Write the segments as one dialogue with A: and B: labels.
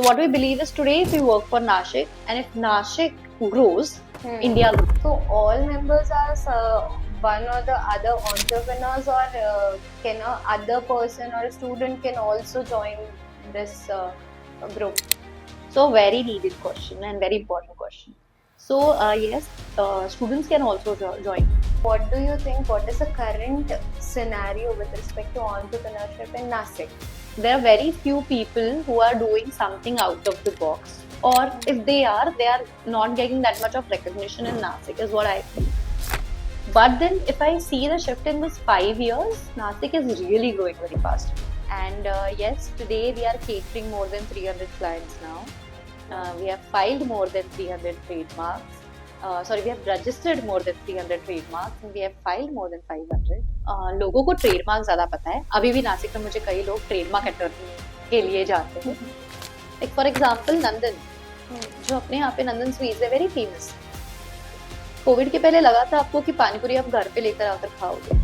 A: So what we believe is today if we work for Nashik and if Nashik grows, India grows.
B: So all members are one or the other entrepreneurs, or can a other person or a student can also join this group?
A: So very needed question and very important question. So yes, students can also join.
B: What do you think? What is the current scenario with respect to entrepreneurship in Nashik?
A: There are very few people who are doing something out of the box, or if they are not getting that much of recognition in Nashik, is what I feel. But then, if I see the shift in this 5 years, Nashik is really growing very fast. And yes, today we are catering more than 300 clients now. We have filed more than 300 trademarks. We have registered more than 300 trademarks and we have filed more than 500. लोगों को trademark ज़्यादा पता है. अभी भी नासिक में मुझे कई लोग ट्रेडमार्क अटॉर्नी के लिए जाते हैं. Like for example, नंदन, जो अपने यहाँ पे नंदन स्वीट्स है, वेरी फेमस. कोविड के पहले लगा था आपको कि पानीपुरी आप घर पे लेकर आकर खाओगे.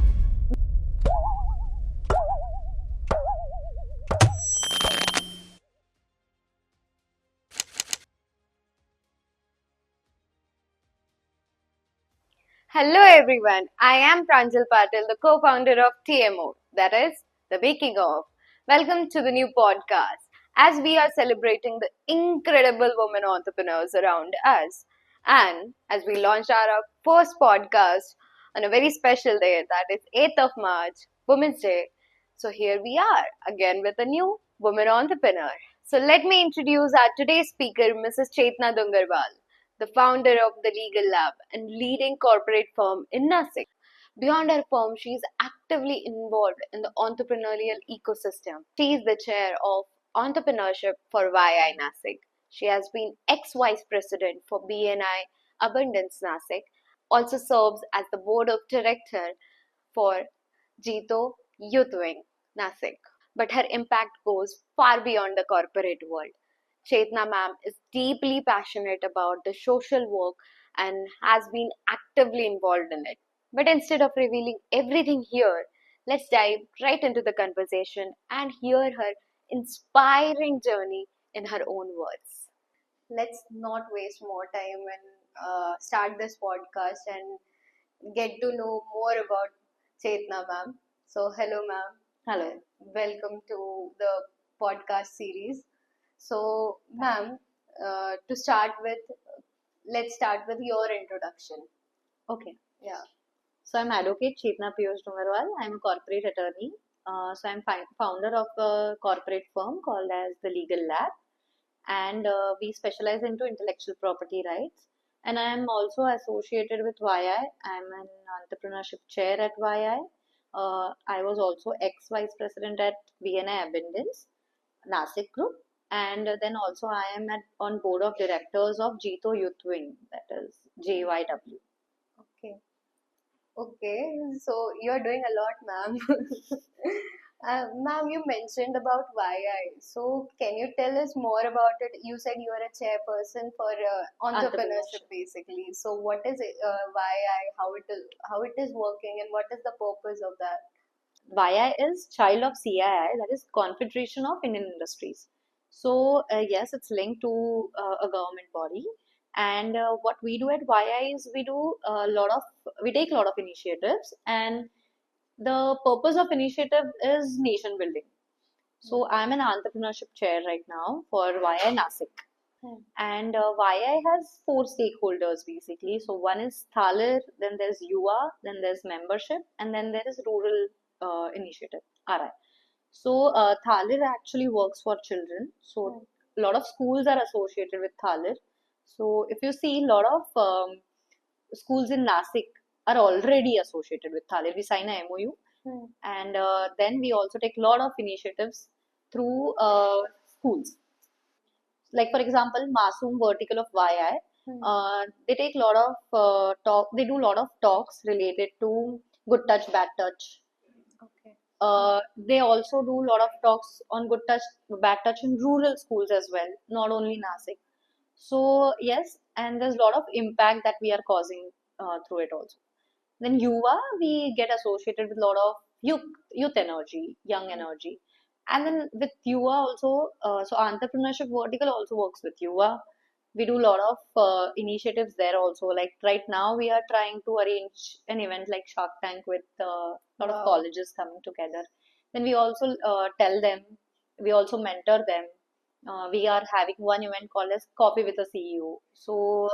B: Hello everyone, I am Pranjal Patil, the co-founder of TMO, that is, The Making Of. Welcome to the new podcast, as we are celebrating the incredible women entrepreneurs around us. And as we launch our first podcast on a very special day, that is 8th of March, Women's Day. So here we are, again with a new woman entrepreneur. So let me introduce our today's speaker, Mrs. Chetna Dungarwal, the founder of the Legal Lab and leading corporate firm in Nashik. Beyond her firm, she is actively involved in the entrepreneurial ecosystem. She is the chair of entrepreneurship for YI Nashik. She has been ex-vice president for BNI Abundance Nashik, also serves as the board of director for Jito Youth Wing Nashik. But her impact goes far beyond the corporate world. Chetna ma'am is deeply passionate about the social work and has been actively involved in it. But instead of revealing everything here, let's dive right into the conversation and hear her inspiring journey in her own words. Let's not waste more time and start this podcast and get to know more about Chetna ma'am. So, hello ma'am.
A: Hello.
B: Welcome to the podcast series. So, ma'am, to start with, let's start with your introduction.
A: Okay.
B: Yeah.
A: So I'm advocate Chetna Dungarwal. I'm a corporate attorney. So I'm founder of a corporate firm called as the Legal Lab, and we specialize into intellectual property rights. And I am also associated with YI. I'm an entrepreneurship chair at YI. I was also ex-vice president at BNI Abundance, Nashik Group, and then also I am on board of directors of Jito Youth Wing, that is JYW.
B: Okay. Okay. So you're doing a lot, ma'am. Ma'am, you mentioned about YI. So can you tell us more about it? You said you are a chairperson for entrepreneurship, basically. So what is it, YI? How it is working, and what is the purpose of that?
A: YI is child of CII, that is Confederation of Indian Industries. So yes, it's linked to a government body. And what we do at YI is we take a lot of initiatives, and the purpose of initiative is nation building. So I'm an entrepreneurship chair right now for YI Nashik. And YI has 4 stakeholders basically. So one is Thaler, then there's UA, then there's membership, and then there is rural initiative, RI. So Thaler actually works for children. So a lot of schools are associated with Thaler. So if you see, a lot of schools in Nashik are already associated with Thaler. We sign a MOU, and then we also take a lot of initiatives through schools. Like for example, Masoom vertical of YI, they take a lot of talk. They do a lot of talks related to good touch, bad touch.
B: Okay.
A: They also do a lot of talks on good touch, bad touch in rural schools as well, not only Nashik. So yes, and there's a lot of impact that we are causing through it also. Then Yuva, we get associated with a lot of youth energy, young energy. And then with Yuva also, so entrepreneurship vertical also works with Yuva. We do a lot of initiatives there also. Like right now, we are trying to arrange an event like Shark Tank with a lot of
B: Wow.
A: colleges coming together. Then we also tell them, we also mentor them. We are having one event called as Coffee with a CEO. So,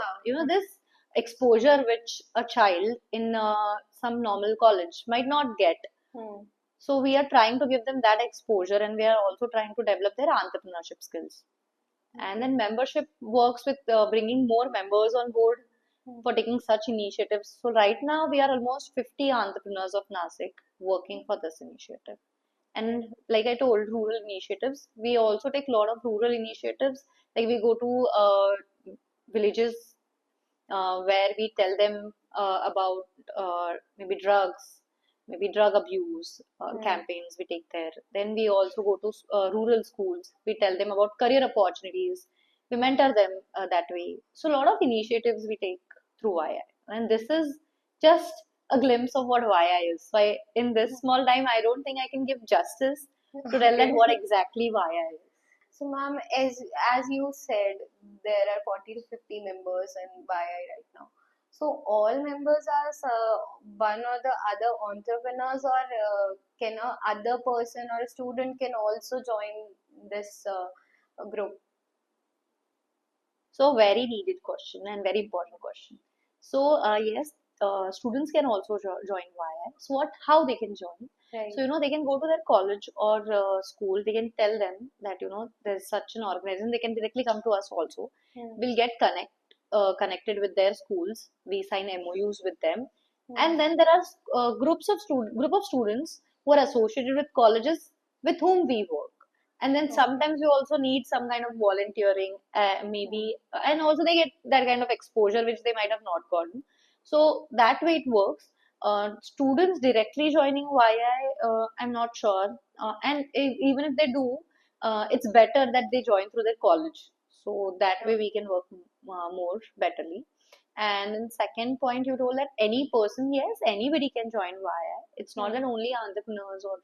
A: this exposure which a child in some normal college might not get.
B: Hmm.
A: So we are trying to give them that exposure, and we are also trying to develop their entrepreneurship skills. And
B: Okay.
A: then membership works with bringing more members on board
B: Hmm.
A: for taking such initiatives. So right now we are almost 50 entrepreneurs of Nasik working for this initiative. And like I told, rural initiatives, we also take a lot of rural initiatives. Like we go to villages where we tell them about maybe drugs, maybe drug abuse
B: Hmm.
A: campaigns we take there. Then we also go to rural schools. We tell them about career opportunities. We mentor them that way. So a lot of initiatives we take through YI, and this is just a glimpse of what YI is. So in this small time, I don't think I can give justice to tell that
B: Okay.
A: what exactly YI is.
B: So, ma'am, as you said, there are 40 to 50 members in BII right now. So, all members are one or the other entrepreneurs, or can a other person or a student can also join this group?
A: So very needed question and very important question. So yes, students can also join YI. So how they can join?
B: Right.
A: So they can go to their college or school. They can tell them that there's such an organization. They can directly come to us also.
B: Hmm.
A: We'll get connected with their schools. We sign MOUs with them,
B: Hmm.
A: and then there are group of students who are associated with colleges with whom we work. And then
B: Okay.
A: sometimes we also need some kind of volunteering,
B: Hmm.
A: maybe, and also they get that kind of exposure which they might have not gotten. So that way it works. Students directly joining YI, I'm not sure. And even if they do, it's better that they join through their college. So that way we can work more betterly. And then second point, you told that any person, yes, anybody can join YI. It's not
B: Hmm.
A: that only entrepreneurs or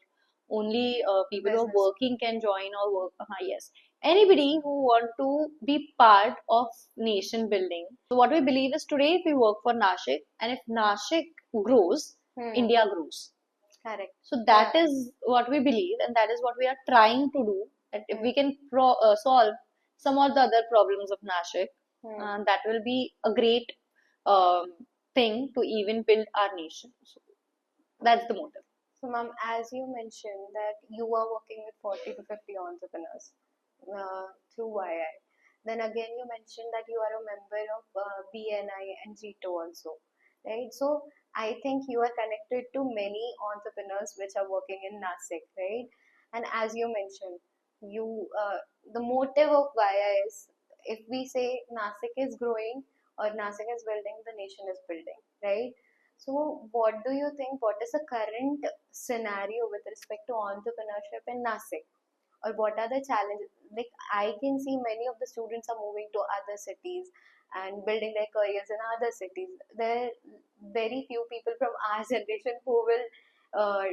A: only people who are
B: Business.
A: working can join or work. Yes, anybody who want to be part of nation building. So what we believe is today, if we work for Nashik, and if Nashik grows,
B: Hmm.
A: India grows.
B: Correct.
A: So
B: Yeah.
A: that is what we believe, and that is what we are trying to do. That if
B: Hmm.
A: we can solve some of the other problems of Nashik,
B: Hmm.
A: that will be a great um, thing to even build our nation. So that's the motive.
B: So, ma'am, as you mentioned that you are working with 40 to 50 entrepreneurs through YI, then again you mentioned that you are a member of BNI and GTO also, right? So, I think you are connected to many entrepreneurs which are working in Nasik, right? And as you mentioned, the motive of YI is, if we say Nasik is growing or Nasik is building, the nation is building, right? So, what do you think? What is the current scenario with respect to entrepreneurship in Nasik? Or what are the challenges? Like, I can see many of the students are moving to other cities and building their careers in other cities. There are very few people from our generation who will uh,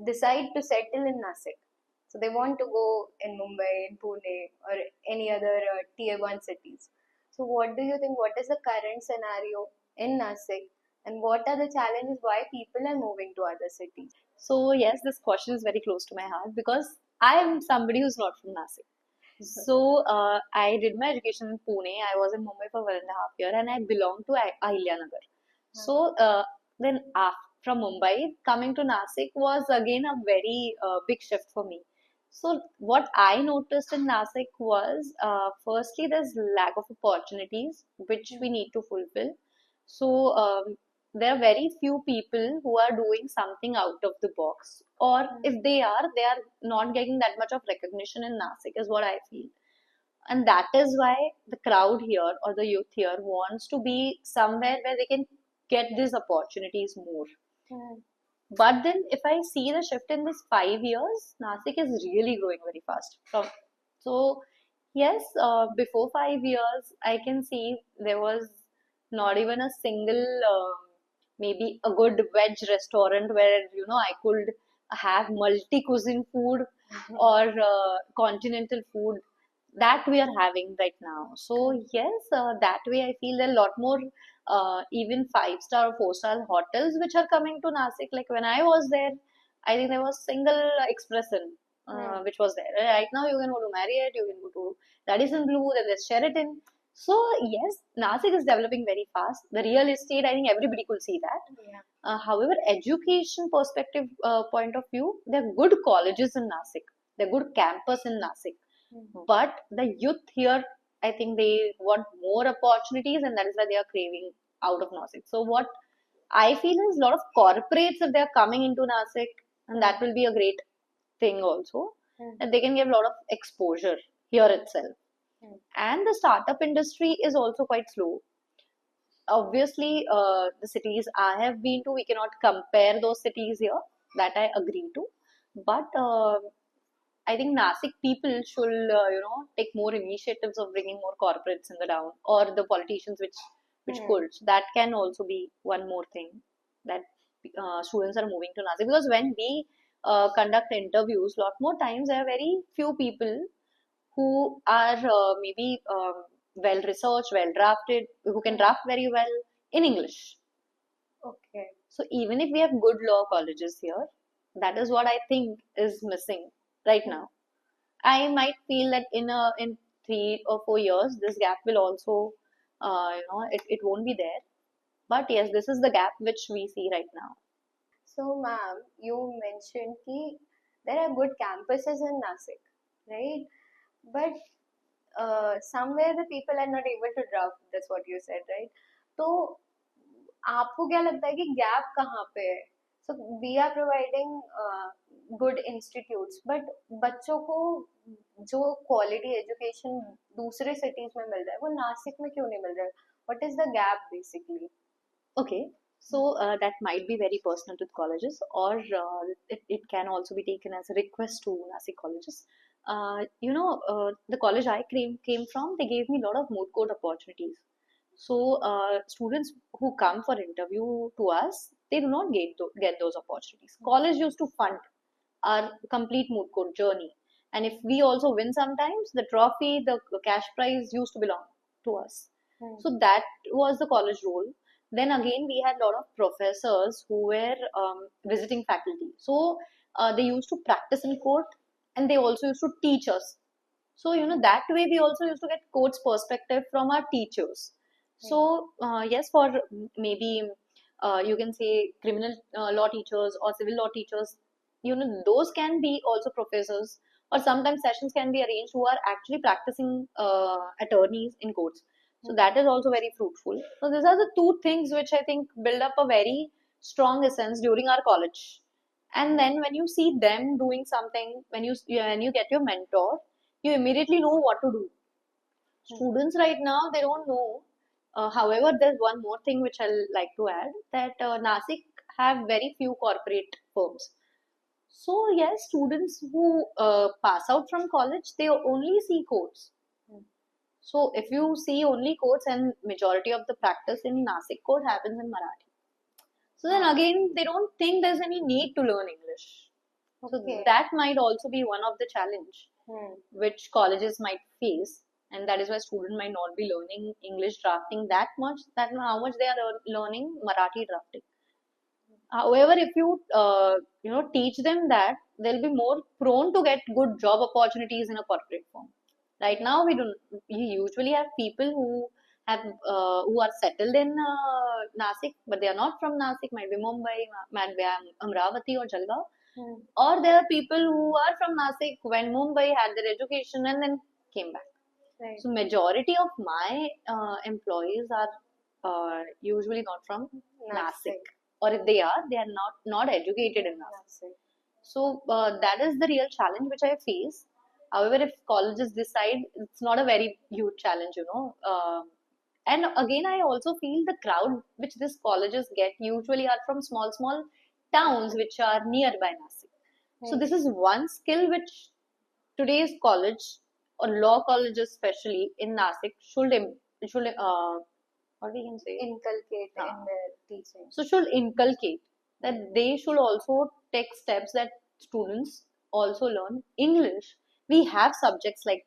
B: decide to settle in Nasik. So, they want to go in Mumbai, in Pune, or any other tier 1 cities. So, what do you think? What is the current scenario in Nasik? And what are the challenges why people are moving to other cities?
A: So yes, this question is very close to my heart because I am somebody who's not from Nashik. So I did my education in Pune. I was in Mumbai for 1.5 years, and I belong to Ahilyanagar. So then from Mumbai coming to Nashik was again a very big shift for me. So what I noticed in Nashik was firstly there's lack of opportunities which we need to fulfill. So there are very few people who are doing something out of the box, or if they are not getting that much of recognition in Nashik, is what I feel. And that is why the crowd here or the youth here wants to be somewhere where they can get these opportunities more.
B: Hmm.
A: But then, if I see the shift in this 5 years, Nasik is really growing very fast. So, yes, before 5 years, I can see there was not even a single, maybe a good veg restaurant where I could have multi cuisine food or continental food that we are having right now. So yes, that way I feel there are a lot more even 5-star or 4-star hotels which are coming to Nashik. Like when I was there, I think there was single Express Inn which was there. Right now you can go to Marriott, you can go to Radisson Blu, then there's Sheraton. So yes, Nashik is developing very fast. The real estate, I think everybody could see that.
B: Yeah.
A: However, education perspective point of view, there are good colleges in Nashik. There are good campus in Nashik. But the youth here, I think they want more opportunities, and that is why they are craving out of Nashik. So what I feel is a lot of corporates, if they are coming into Nashik, and that will be a great thing also, that they can give a lot of exposure here itself. And the startup industry is also quite slow. Obviously, the cities I have been to, we cannot compare those cities here. That I agree to. But I think Nasik people should, take more initiatives of bringing more corporates in the town, or the politicians which could. So that can also be one more thing that students are moving to Nasik, because when we conduct interviews, lot more times there are very few people who are maybe well researched, well drafted, who can draft very well in English.
B: Okay.
A: So even if we have good law colleges here, that is what I think is missing right now. I might feel that in 3 or 4 years, this gap will also, it won't be there. But yes, this is the gap which we see right now.
B: So, ma'am, you mentioned that there are good campuses in Nashik, right? But somewhere the people are not able to draft. That's what you said, right? तो आपको क्या लगता है कि gap कहाँ पे है? So we are providing good institutes, but बच्चों को जो quality education दूसरे cities में मिल रहा है वो नासिक में क्यों नहीं मिल रहा है? What is the gap basically?
A: Okay, so that might be very personal to the colleges, or it can also be taken as a request to Nashik colleges. The college I came from, they gave me a lot of moot court opportunities. So students who come for interview to us, they do not get those opportunities. College used to fund our complete moot court journey, and if we also win sometimes, the trophy, the cash prize used to belong to us. So that was the college role. Then again, we had a lot of professors who were visiting faculty. So they used to practice in court, and they also used to teach us. So, that way we also used to get court's perspective from our teachers. So, yes, for maybe you can say criminal law teachers or civil law teachers, those can be also professors, or sometimes sessions can be arranged who are actually practicing attorneys in courts. So that is also very fruitful. So these are the two things which I think build up a very strong essence during our college. And then when you see them doing something, when you get your mentor, you immediately know what to do. Students right now, they don't know. However, there's one more thing which I'll like to add, that Nasik have very few corporate firms. So yes, students who pass out from college, they only see courts. So if you see only courts, and majority of the practice in Nasik court happens in Marathi. So then again, they don't think there's any need to learn English. So
B: Okay.
A: that might also be one of the challenge which colleges might face, and that is why student might not be learning English drafting that much. That how much they are learning Marathi drafting. However, if you teach them that, they'll be more prone to get good job opportunities in a corporate firm. Right now, we usually have people who are settled in Nasik, but they are not from Nasik. Might be Mumbai, might be Amravati or Jalgaon. Or there are people who are from Nasik, when Mumbai had their education and then came back.
B: Right.
A: So majority of my employees are usually not from Nasik, or if they are not educated in Nasik. So that is the real challenge which I face. However, if colleges decide, it's not a very huge challenge. And again, I also feel the crowd which these colleges get usually are from small towns which are nearby Nasik. So this is one skill which today's college, or law colleges especially in Nasik, should what we can say,
B: Inculcate in their teaching.
A: so should inculcate that they should also take steps that students also learn English. We have subjects like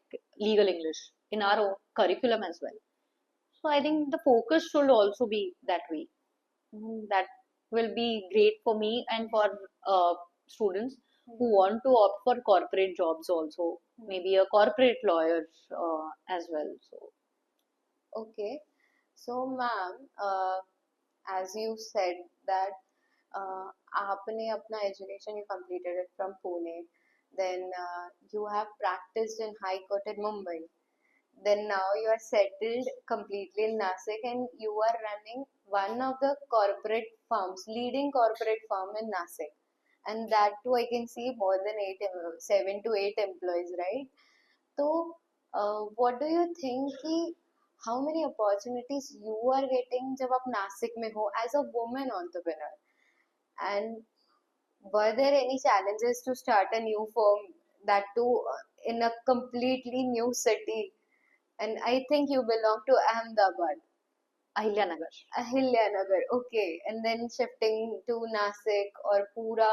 A: legal English in our own curriculum as well. So I think the focus should also be that way. That will be great for me and for students who want to opt for corporate jobs also, maybe a corporate lawyer as well. So
B: Okay. So, ma'am, as you said that आपने अपना education you completed it from Pune, then you have practiced in High Court in Mumbai. Then now you are settled completely in Nashik and you are running one of the corporate firms, leading corporate firm in Nashik. And that too, I can see more than 7 to 8 employees, right? So, what do you think कि how many opportunities you are getting जब आप नासिक में हो as a woman entrepreneur? And were there any challenges to start a new firm that too in a completely new city? And I think you belong to Ahmedabad,
A: Ahilyanagar.
B: Ahilyanagar. Okay, and then shifting to Nasik और पूरा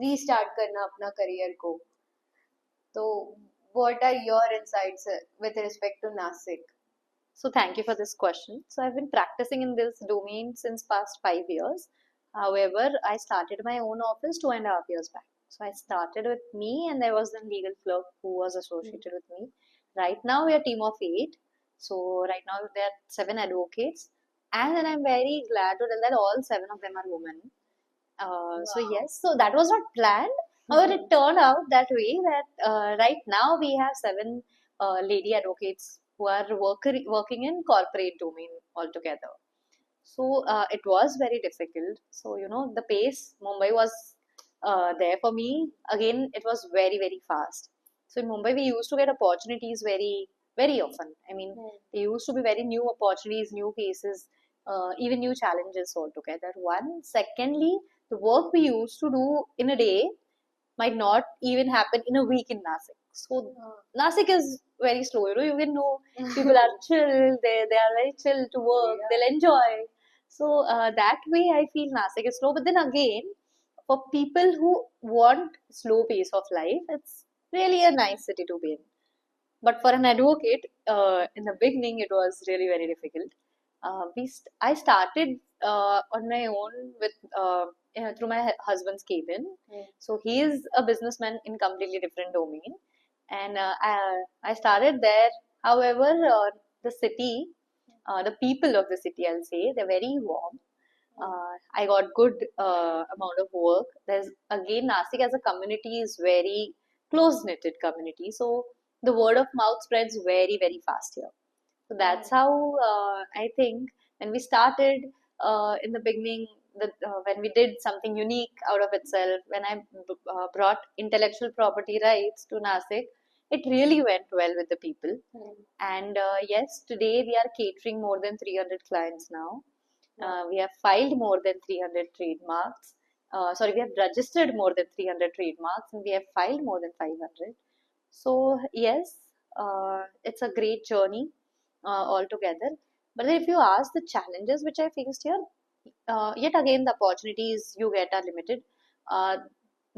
B: restart करना अपना career को. So, what are your insights with respect to Nasik?
A: So thank you for this question. So I've been practicing in this domain since past 5 years. However, I started my own office 2.5 years back. So I started with me, and there was the legal clerk who was associated with me. Right now we are a team of 8. So right now there are 7 advocates, and then I'm very glad to tell that all 7 of them are women. So
B: Wow.
A: yes, so that was not planned. However, it turned out that way that right now we have 7 lady advocates who are working in corporate domain altogether. So it was very difficult. So the pace Mumbai was there for me. Again, it was very very fast. So in Mumbai we used to get opportunities very very often. I mean, there used to be very new opportunities, new cases, even new challenges altogether. One, secondly, the work we used to do in a day might not even happen in a week in Nashik. So Nashik is very slow. You can know people are chill. They are very chill to work. They'll enjoy. So that way, I feel Nashik is slow. But then again, for people who want slow pace of life, it's really a nice city to be in. But for an advocate, in the beginning, it was really very difficult. I started on my own with through my husband's cabin. So he is a businessman in completely different domain, and I started there. However, the city, the people of the city, I'll say, they're very warm. I got good amount of work. There's again Nashik as a community is very close knitted community, so the word of mouth spreads very very fast here. So that's how I think when we started in the beginning, when we did something unique out of itself, when I brought intellectual property rights to Nashik, it really went well with the people. And yes, today we are catering more than 300 clients now. We have filed more than 300 trademarks. Sorry, we have registered more than 300 trademarks and we have filed more than 500. So, yes, it's a great journey altogether. But if you ask the challenges which I faced here, yet again, the opportunities you get are limited. Uh,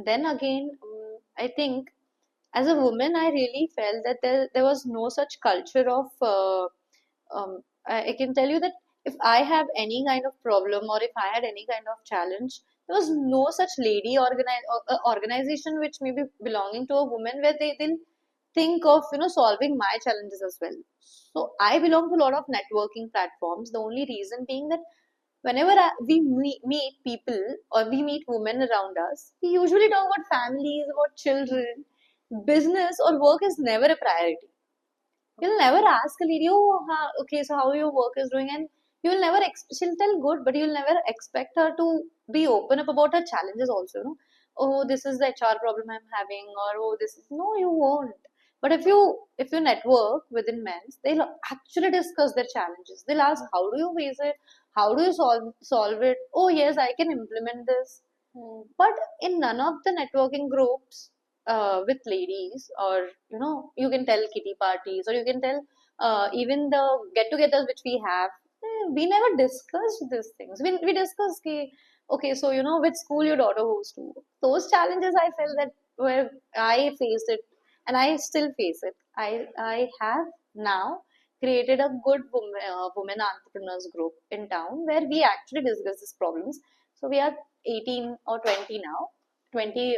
A: then again, I think as a woman, I really felt that there was no such culture of I can tell you that if I have any kind of problem or if I had any kind of challenge, there was no such organization which may be belonging to a woman where they'll think of solving my challenges as well. So I belong to a lot of networking platforms. The only reason being that whenever we meet people or we meet women around us, we usually talk about families, about children. Business or work is never a priority. You'll never ask a lady, oh, okay, so how your work is doing, and you'll never, she'll tell good, but you'll never expect her to be open up about her challenges also, Oh, this is the HR problem I'm having, or oh, this is, no, you won't. But if you network within men's, they'll actually discuss their challenges. They'll ask, how do you face it? How do you solve it? Oh, yes, I can implement this. But in none of the networking groups with ladies, or you can tell kitty parties, or you can tell even the get-togethers which we have, we never discussed these things. We discussed, okay, so which school your daughter goes to. Those challenges I felt that where I faced it, and I still face it. I have now created a good women entrepreneurs group in town where we actually discuss these problems. So we are 18 or 20 now, 20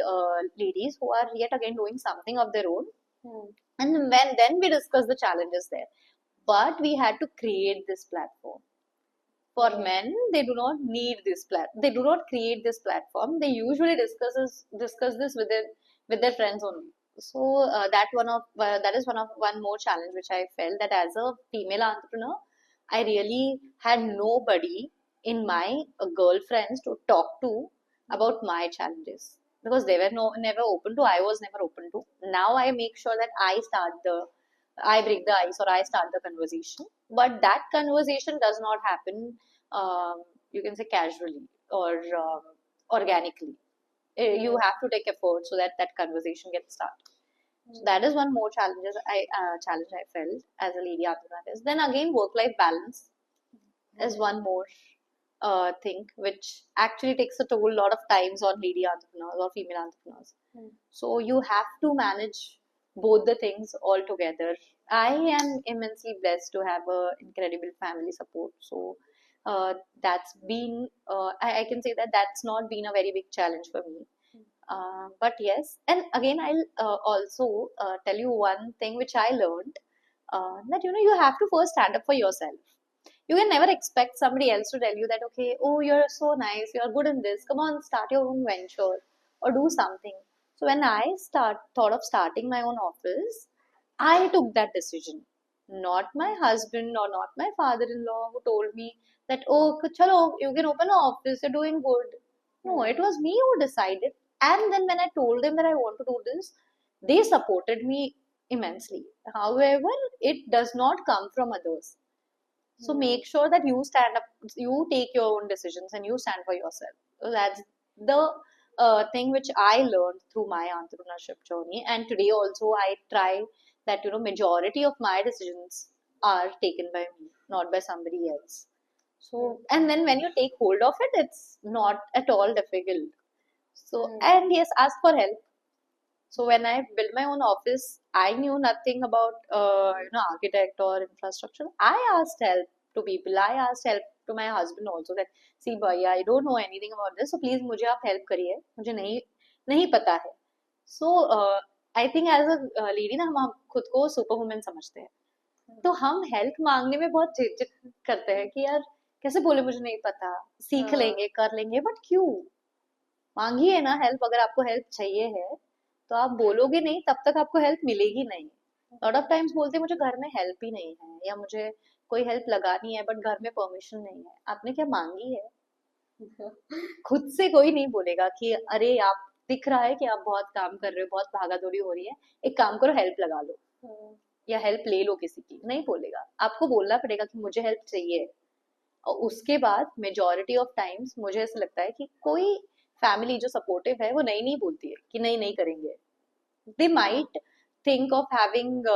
A: ladies who are yet again doing something of their own. And when then we discuss the challenges there. But we had to create this platform. For men, they do not need this they do not create this platform. They usually discuss this with their friends only. So that is one more challenge which I felt, that as a female entrepreneur, I really had nobody in my girlfriends to talk to about my challenges, because they were never open to. I was never open to. Now I make sure that I break the ice, or I start the conversation. But that conversation does not happen, you can say, casually or organically. You have to take effort so that that conversation gets started. So that is one more challenge I felt as a lady entrepreneur. Then again, work-life balance is one more thing which actually takes a toll lot of times on lady entrepreneurs or female entrepreneurs. So you have to manage both the things all together. I am immensely blessed to have a incredible family support. So that's been I can say that that's not been a very big challenge for me. But yes, and again, I'll also tell you one thing which I learned, that you have to first stand up for yourself. You can never expect somebody else to tell you that, okay, oh, you're so nice, you're good in this, come on, start your own venture or do something. So when I thought of starting my own office, I took that decision. Not my husband or not my father-in-law who told me that, oh, chalo, you can open an office, you're doing good. No, it was me who decided. And then when I told them that I want to do this, they supported me immensely. However, it does not come from others. So make sure that you stand up, you take your own decisions and you stand for yourself. So that's the thing which I learned through my entrepreneurship journey. And today also I try that, majority of my decisions are taken by me, not by somebody else. So, and then when you take hold of it, it's not at all difficult. So, and yes, ask for help. So when I built my own office, I knew nothing about architect or infrastructure. I asked help to people. I asked help to my husband also, that see भैया, I don't know anything about this, so please मुझे आप help करिए, मुझे नहीं नहीं पता है. So I think as a lady ना, हम खुद को सुपर वुमेन समझते हैं. तो हम हेल्प मांगने में बहुत झिझक करते हैं कि यार कैसे बोले, मुझे नहीं पता, सीख लेंगे, कर लेंगे, बट क्यों? मांगिए ना हेल्प. अगर आपको हेल्प चाहिए है तो आप बोलोगे नहीं, तब तक आपको हेल्प मिलेगी नहीं. लॉट ऑफ टाइम्स बोलते हैं मुझे घर में हेल्प ही नहीं है, या मुझे कोई हेल्प लगानी है बट घर में परमिशन नहीं है. आपने क्या मांगी है? खुद से कोई नहीं बोलेगा कि अरे आप, दिख रहा है कि आप बहुत काम कर रहे हो, बहुत भागा दौड़ी हो रही है, एक काम करो हेल्प लगा लो या हेल्प ले लो किसी की. नहीं बोलेगा, आपको बोलना पड़ेगा कि मुझे हेल्प चाहिए. और उसके बाद मेजोरिटी ऑफ टाइम्स मुझे ऐसा लगता है कि कोई फैमिली जो सपोर्टिव है वो नहीं नहीं बोलती है कि नहीं नहीं करेंगे. They might think of having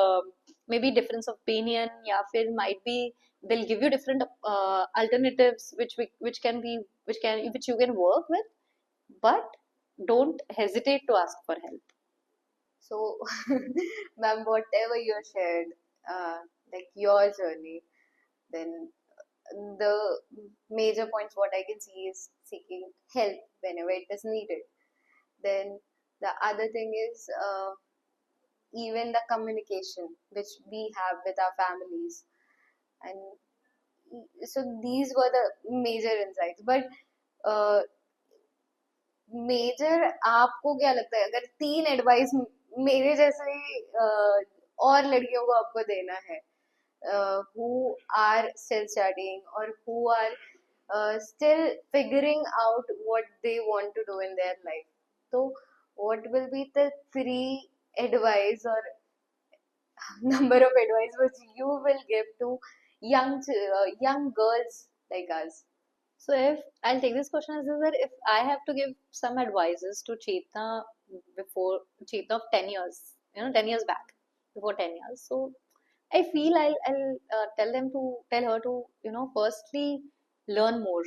A: may be difference of opinion, या फिर might be they'll give you different alternatives which you can work with, but don't hesitate to ask for help.
B: So, ma'am, whatever you shared, like your journey, then the major points what I can see is seeking help whenever it is needed. Then the other thing is even the communication which we have with our families, and so these were the major insights. But major आपको क्या लगता है, अगर तीन advice मेरे जैसे और लड़कियों को आपको देना है, who are still studying or who are still figuring out what they want to do in their life, so what will be the three advice or number of advice which you will give to young girls like us?
A: So if I'll take this question as that if I have to give some advices to Chetna of 10 years, 10 years back, before 10 years. So I feel I'll tell her to, firstly learn more.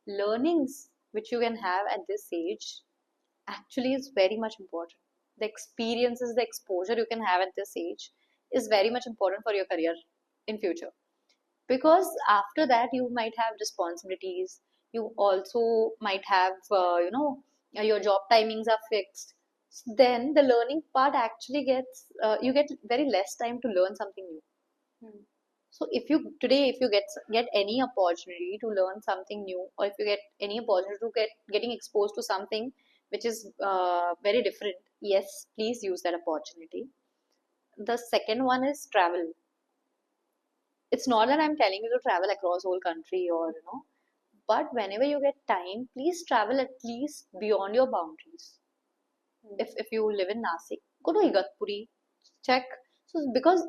A: Learnings which you can have at this age actually is very much important. The experiences, the exposure you can have at this age is very much important for your career in future. Because after that you might have responsibilities. You also might have, your job timings are fixed. Then the learning part actually gets, you get very less time to learn something new.
B: Hmm.
A: So if you today, if you get any opportunity to learn something new, or if you get any opportunity to getting exposed to something which is very different, yes, please use that opportunity. The second one is travel. It's not that I'm telling you to travel across whole country, or but whenever you get time, please travel at least beyond your boundaries. If you live in Nashik, go to Igatpuri, check. So because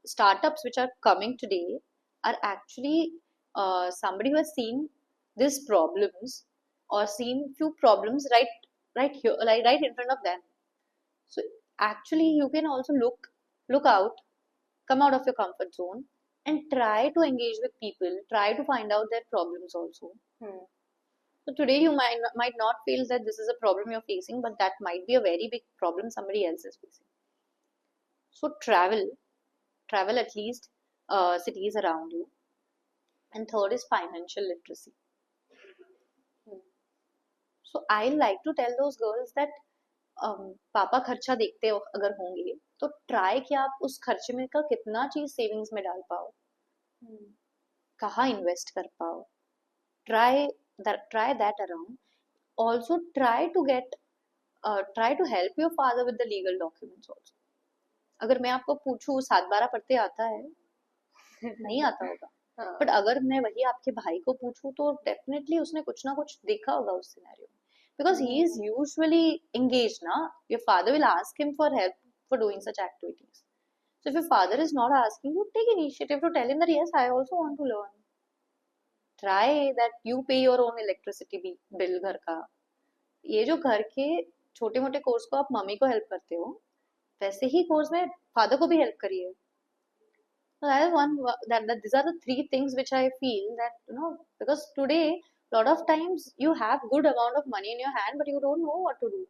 A: startups which are coming today are actually somebody who has seen these problems, or seen few problems right here, like right in front of them. So actually you can also look out, come out of your comfort zone, and try to engage with people, try to find out their problems also.
B: Hmm.
A: So today you might not feel that this is a problem you're facing, but that might be a very big problem somebody else is facing. So travel at least cities around you. And third is financial literacy.
B: Hmm.
A: So I like to tell those girls that पापा खर्चा देखते हो अगर होंगे तो try कि आप उस खर्चे में का कितना चीज सेविंग्स में डाल पाओ,
B: Hmm.
A: कहाँ इन्वेस्ट कर पाओ. Try that around. Also try to help your father with the legal documents also. अगर मैं आपको पूछूं 7/12 पढ़ते आता है, नहीं आता होगा.
B: हाँ.
A: बट अगर मैं वही आपके भाई को पूछूं तो डेफिनेटली उसने कुछ ना कुछ देखा होगा उस सिनेरियो में, because he is usually engaged na. Your father will ask him for help for doing such activities. So if your father is not asking you, take initiative to tell him that yes, I also want to learn. Try that you pay your own electricity bill घर का. ये जो घर के छोटे मोटे course को आप मम्मी को हेल्प करते हो, वैसे ही कोर्स में फादर को भी हेल्प करिए. So that is one, that these are the three things which I feel that, because today a lot of times you have good amount of money in your hand, but you don't know what to do,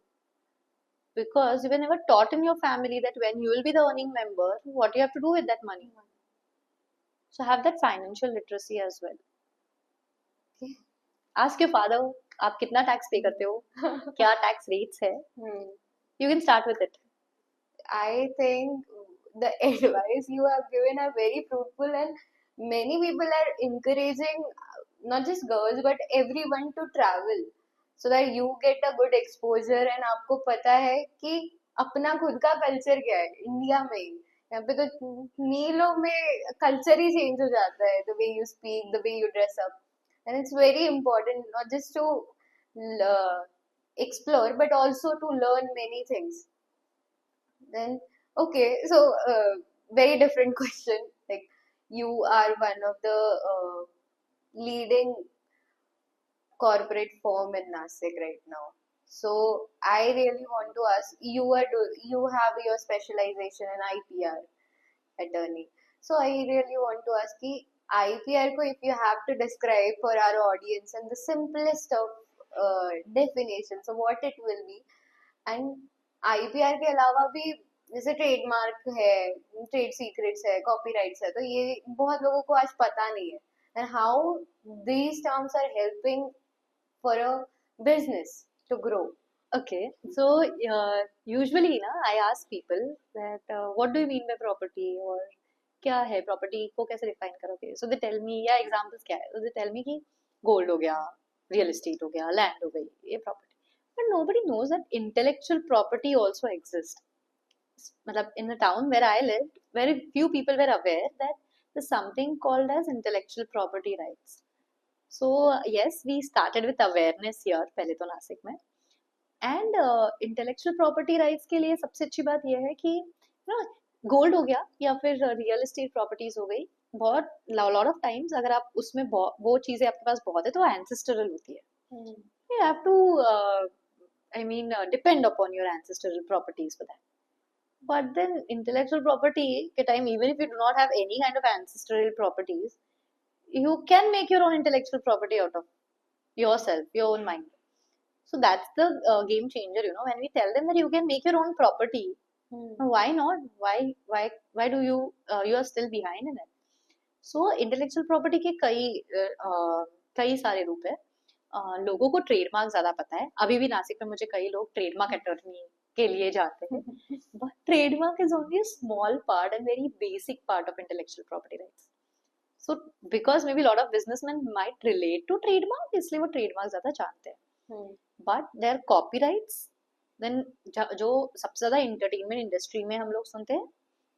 A: because you were never taught in your family that when you will be the earning member, what you have to do with that money. So have that financial literacy as well. Okay. Ask your father, आप कितना tax पे करते हो, क्या tax rates है. You can start with it.
B: I think the advice you have given are very fruitful, and many people are encouraging not just girls but everyone to travel so that you get a good exposure. And आपको पता है कि अपना खुद का culture क्या है India में ही. यहाँ पे तो मीलों में कल्चर ही चेंज हो जाता है, the way you speak, the way you dress up, and it's very important not just to uh, explore but also to learn many things. Then, okay, so very different question. Like, you are one of the leading corporate firm in Nashik right now. So I really want to ask, you have your specialization in IPR attorney. So I really want to ask कि IPR को if you have to describe for our audience in the simplest of definition, so what it will be. And IPR के अलावा भी जैसे trademark है, trade secrets है, copyrights है, तो ये बहुत लोगों को आज पता नहीं है. And how these terms are helping for a business to grow.
A: Okay, so usually ना I ask people that what do you mean by property, or क्या है property को कैसे define करोगे. So they tell me, या examples क्या है. So they tell me कि gold हो गया, real estate हो गया, land हो गई, ये property. But nobody knows that intellectual property also exists. मतलब in the town where I lived, very few people were aware that there's something called as intellectual property rights. So yes, we started with awareness here पहले तो नासिक में. And intellectual property rights के लिए सबसे अच्छी बात यह है कि ना गोल्ड हो गया या फिर रियल एस्टेट प्रॉपर्टीज हो गई, बहुत लॉट ऑफ टाइम्स अगर आप उसमें वो चीजें आपके पास बहुत है तो एंसेस्टरल होती है. You have to I mean depend upon your ancestral properties for that. But then intellectual property के time, even if you do not have any kind of ancestral properties, you can make your own intellectual property out of yourself, your own mind. So that's the game changer, you know, when we tell them that you can make your own property. Why not? Why do you you are still behind in it? So intellectual property के कई सारे रूप है. लोगों को trademark ज्यादा पता है. अभी भी नासिक में मुझे कई लोग ट्रेडमार्क अटॉर्नी के लिए जाते हैं. But trademark is only a small part and very basic part of intellectual property rights. So because maybe a lot of businessmen might relate to trademark, इसलिए वो ट्रेडमार्क ज्यादा जानते हैं. बट देयर कॉपीराइट्स देन जो सबसे ज्यादा entertainment industry में हम लोग सुनते हैं,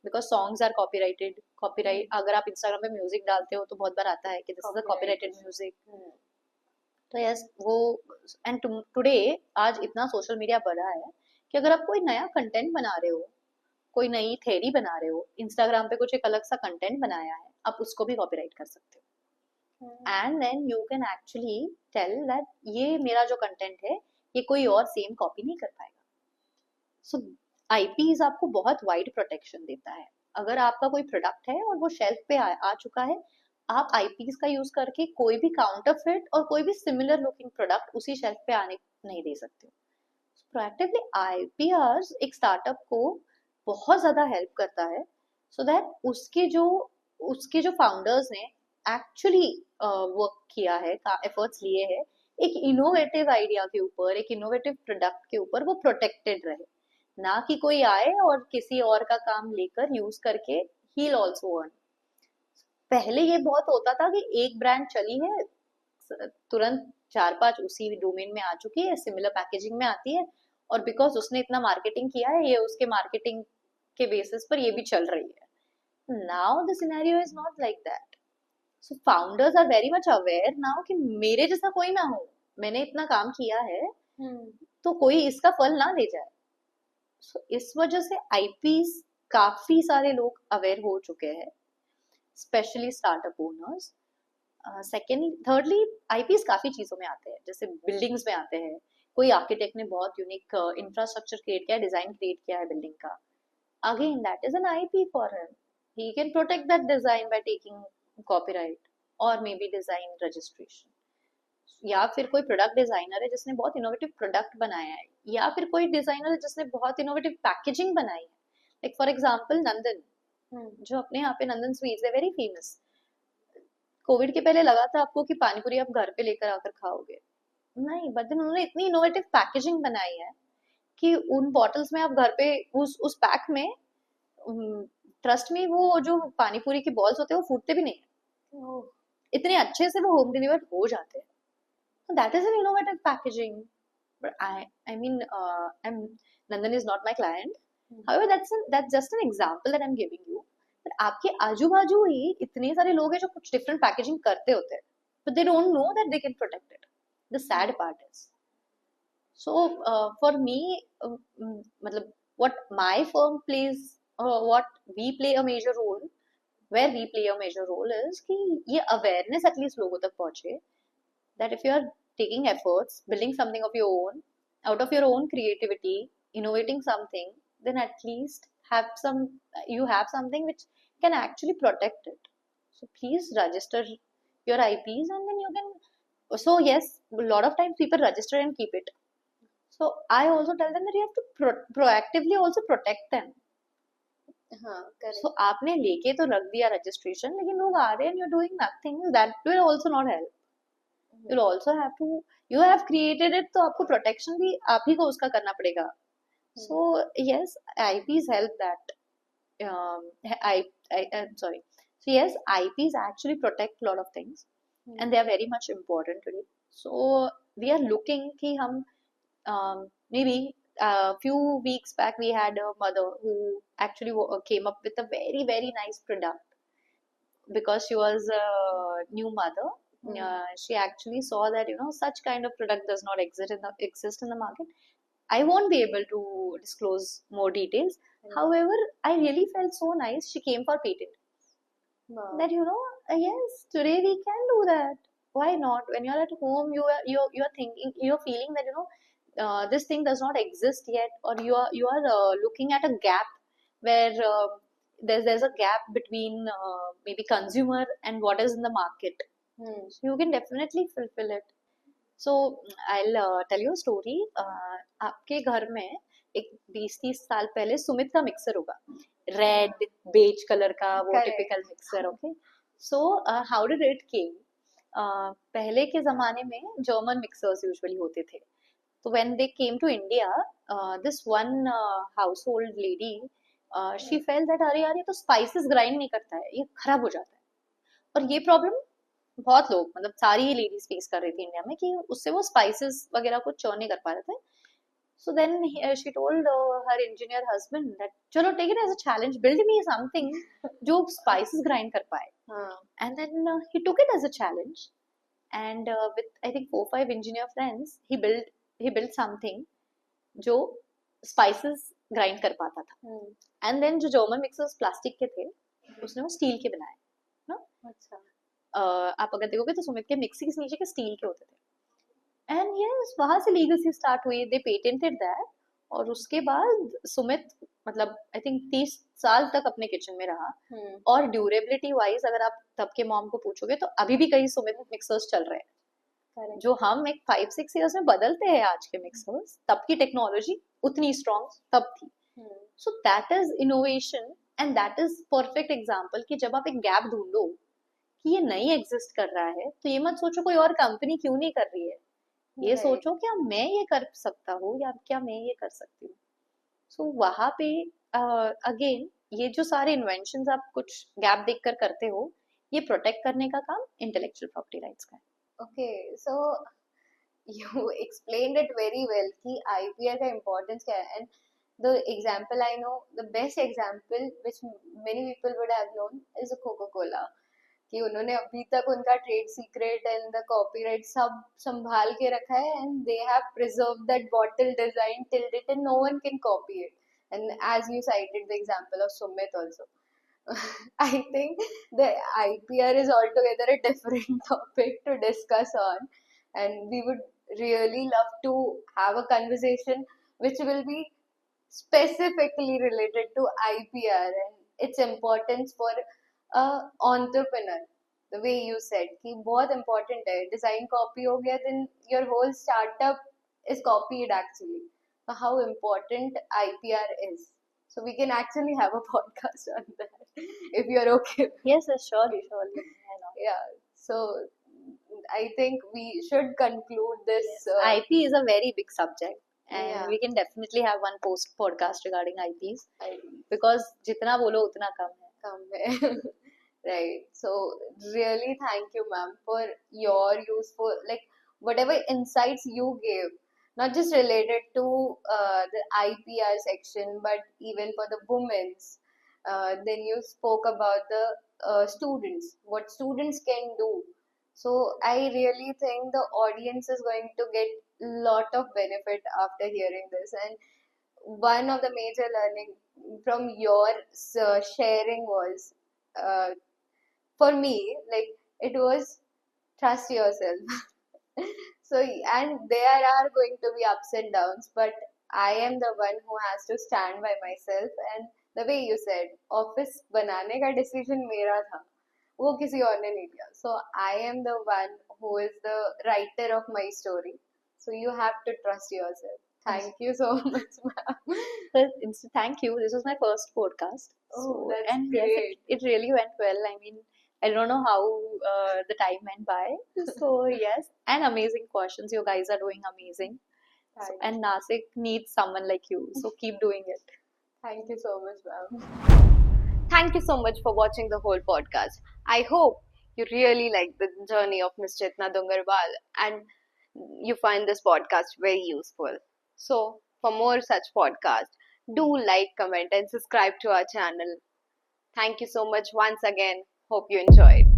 A: because songs are copyrighted. Copyright अगर आप इंस्टाग्राम पे म्यूजिक डालते हो तो बहुत बार आता है कि this is a copyrighted music. तो यस वो एंड टुडे आज इतना सोशल मीडिया बढ़ा है कि अगर आप कोई नया कंटेंट बना रहे हो, कोई नई थ्योरी बना रहे हो, इंस्टाग्राम पे कुछ एक अलग सा कंटेंट बनाया है, आप उसको भी कॉपीराइट कर सकते हो. And then you can actually tell that ये मेरा जो कंटेंट है ये कोई और सेम कॉपी नहीं कर पाएगा. सो आईपीज आपको बहुत वाइड प्रोटेक्शन देता है. अगर आपका कोई प्रोडक्ट है और वो शेल्फ पे आ चुका है, आप आईपीज का यूज करके कोई भी काउंटरफिट और कोई भी सिमिलर लुकिंग प्रोडक्ट उसी शेल्फ पे आने नहीं दे सकते. प्रोएक्टिवली आईपीआर एक स्टार्टअप को बहुत ज्यादा हेल्प करता है, सो दैट उसके जो फाउंडर्स ने एक्चुअली वर्क किया है, एफर्ट्स लिए हैं एक इनोवेटिव आइडिया के ऊपर, एक इनोवेटिव प्रोडक्ट के ऊपर, वो प्रोटेक्टेड रहे. ना कि कोई आए और किसी और का काम लेकर यूज करके ही विल ऑल्सो अर्न. पहले ये बहुत होता था कि एक ब्रांड चली है, तुरंत 4-5 उसी डोमेन में आ चुकी है, सिमिलर पैकेजिंग में आती है, और बिकॉज उसने इतना मार्केटिंग किया है, ये उसके मार्केटिंग के बेसिस पर ये भी चल रही है. Now the scenario is not like that. So founders are very much aware now कि मेरे जैसा कोई ना हो, मैंने इतना काम किया है तो कोई इसका फल ना ले जाए. सो इस वजह से आईपीस काफी सारे लोग अवेयर हो चुके हैं, specially startup owners. Second thirdly eyepiece काफी चीजों में आते हैं, जैसे बिल्डिंग्स में आते हैं. कोई आर्किटेक्ट ने बहुत यूनिक इंफ्रास्ट्रक्चर क्रिएट किया है, डिजाइन क्रिएट किया है बिल्डिंग का, again that is an IP for him. He can protect that design by taking copyright और मे बी डिजाइन रजिस्ट्रेशन. या फिर कोई प्रोडक्ट डिजाइनर है जिसने बहुत इनोवेटिव प्रोडक्ट बनाया है, या फिर कोई डिजाइनर है जिसने बहुत इनोवेटिव पैकेजिंग बनाई है. लाइक फॉर एग्जांपल नंदन, जो अपने यहाँ पे नंदन स्वीट्स है, वेरी फेमस. कोविड के पहले लगा था आपको कि पानीपुरी आप घर पे लेकर आकर खाओगे, नहीं, बट देन उन्होंने इतनी इनोवेटिव पैकेजिंग बनाई है कि उन बॉटल्स में आप घर पे उस पैक में, ट्रस्ट में, वो जो पानीपुरी के बॉल्स होते हैं वो फूटते भी नहीं है. इतने अच्छे से वो होम डिलीवर हो जाते हैं. That is an innovative packaging. But I mean, Nandan is not my client. However, that's just an example that I'm giving you. But आपके आजू बाजू ही इतने सारे लोग हैं जो कुछ different packaging करते होते हैं, but they don't know that they can protect it. The sad part is. So for me, मतलब what my firm plays, what we play a major role, where we play a major role is कि ये awareness at least लोगों तक पहुँचे, that if you are taking efforts, building something of your own, out of your own creativity, innovating something, then at least you have something which can actually protect it. So please register your IPs, and then you can. So yes, a lot of times people register and keep it. So I also tell them that you have to proactively also protect them.
B: हाँ, correct.
A: So आपने लेके तो रख दिया registration, लेकिन लोग आ रहे हैं and you're doing nothing, that will also not help. You'll also have to, you have created it, तो आपको protection भी आप ही को उसका करना पड़ेगा. So yes, IPs help that. I'm sorry. So yes, IPs actually protect a lot of things, and they are very much important today. So we are looking कि हम maybe a few weeks back we had a mother who actually came up with a very very nice product because she was a new mother. She actually saw that such kind of product does not exist in the market. I won't be able to disclose more details. However, I really felt so nice. She came for patent.
B: Wow.
A: That yes, today we can do that. Why not? When you're at home, you're thinking, you're feeling that this thing does not exist yet, or you are looking at a gap where there's a gap between maybe consumer and what is in the market. So you can definitely fulfill it. So I tell you story. आपके घर में एक 20-30 साल पहले सुमित का mixer होगा, red beige colour का, वो
B: Correct.
A: Typical mixer. Okay, so how did it came? पहले के जमाने में जर्मन मिक्सर्स यूजुअली होते थे. तो when they came to India, this one household lady, she felt that अरे यार ये तो स्पाइसेस ग्राइंड नहीं करता है, ये खराब हो जाता है. और ये प्रॉब्लम बहुत लोग, मतलब सारी लेडीज फेस कर रही थी इंडिया में, कि उससे वो स्पाइसेस वगैरह को चर्न नहीं कर पा रहे थे. So then she told her engineer husband that चलो take it as a challenge, build me something जो स्पाइसेस ग्राइंड कर पाए. And then he took it as a challenge, and with I think 4-5 engineer friends, he built something जो spices grind कर पाता था. And then जो German mixers plastic के थे, उसने वो स्टील के बनाए ना.
B: अच्छा.
A: आप अगर देखोगे तो सुमित के मिक्सी के नीचे के स्टील के होते थे. एंड यस, वहां से लीगल स्टार्ट हुई, दे पेटेंटेड दैट. और उसके बाद सुमित मतलब आई थिंक 30 साल तक अपने किचन में रहा. और ड्यूरेबिलिटी वाइज अगर आप तब के मॉम को पूछोगे तो अभी भी कई सुमित मिक्सर्स चल रहे हैं. जो हम एक 5-6 years में बदलते हैं आज के मिक्सर्स, तब की टेक्नोलॉजी उतनी स्ट्रॉन्ग तब थी. So that is innovation, and that is perfect example कि जब आप एक गैप ढूंढो कि ये नहीं एग्जिस्ट कर रहा है, तो ये मत सोचो कोई और कंपनी क्यों नहीं कर रही है, ये सोचो क्या मैं ये कर सकता हूँ या क्या मैं ये कर सकती हूँ. सो वहां पे अगेन ये जो सारे इन्वेंशंस आप कुछ गैप देखकर करते हो, ये प्रोटेक्ट करने का काम इंटेलेक्चुअल प्रॉपर्टी राइट्स का है.
B: Okay, so you explained it very well कि IPR का importance क्या है. And the example I know, the best example which many people would have known is Coca-Cola. कि उन्होंने अभी तक उनका trade secret and the copyright सब संभाल के रखा है, and they have preserved that bottle design till date and no one can copy it. And as you cited the example of Sumit also. I think the IPR is altogether a different topic to discuss on, and we would really love to have a conversation which will be specifically related to IPR and its importance for a entrepreneur. The way you said कि बहुत important है, design copy हो गया then your whole startup is copied actually. So how important IPR is. So we can actually have a podcast on that if you're okay.
A: Yes, yes, surely, surely. I know.
B: Yeah. So I think we should conclude this.
A: Yes. IP is a very big subject, and
B: Yeah.
A: we can definitely have one post podcast regarding IPs, because जितना बोलो उतना कम है.
B: कम है. Right. So really thank you, ma'am, for your useful, like, whatever insights you gave, not just related to the IPR section, but even for the women's. Then you spoke about the students, what students can do. So I really think the audience is going to get lot of benefit after hearing this. And one of the major learning from your sharing was, for me, like, it was trust yourself. So, and there are going to be ups and downs, but I am the one who has to stand by myself. And the way you said, office बनाने का decision मेरा था, वो किसी और ने नहीं लिया. So I am the one who is the writer of my story. So you have to trust yourself. Thank you so much, ma'am.
A: Thank you. This was my first podcast.
B: Oh, that's
A: and
B: great.
A: yes, it really went well. I mean, I don't know how the time went by. So yes, and amazing questions. You guys are doing amazing. So, and Nashik needs someone like you. So keep doing it.
B: Thank you so much, ma'am. Thank you so much for watching the whole podcast. I hope you really like the journey of Miss Chetna Dungarwal and you find this podcast very useful. So, for more such podcasts, do like, comment, and subscribe to our channel. Thank you so much once again. Hope you enjoyed.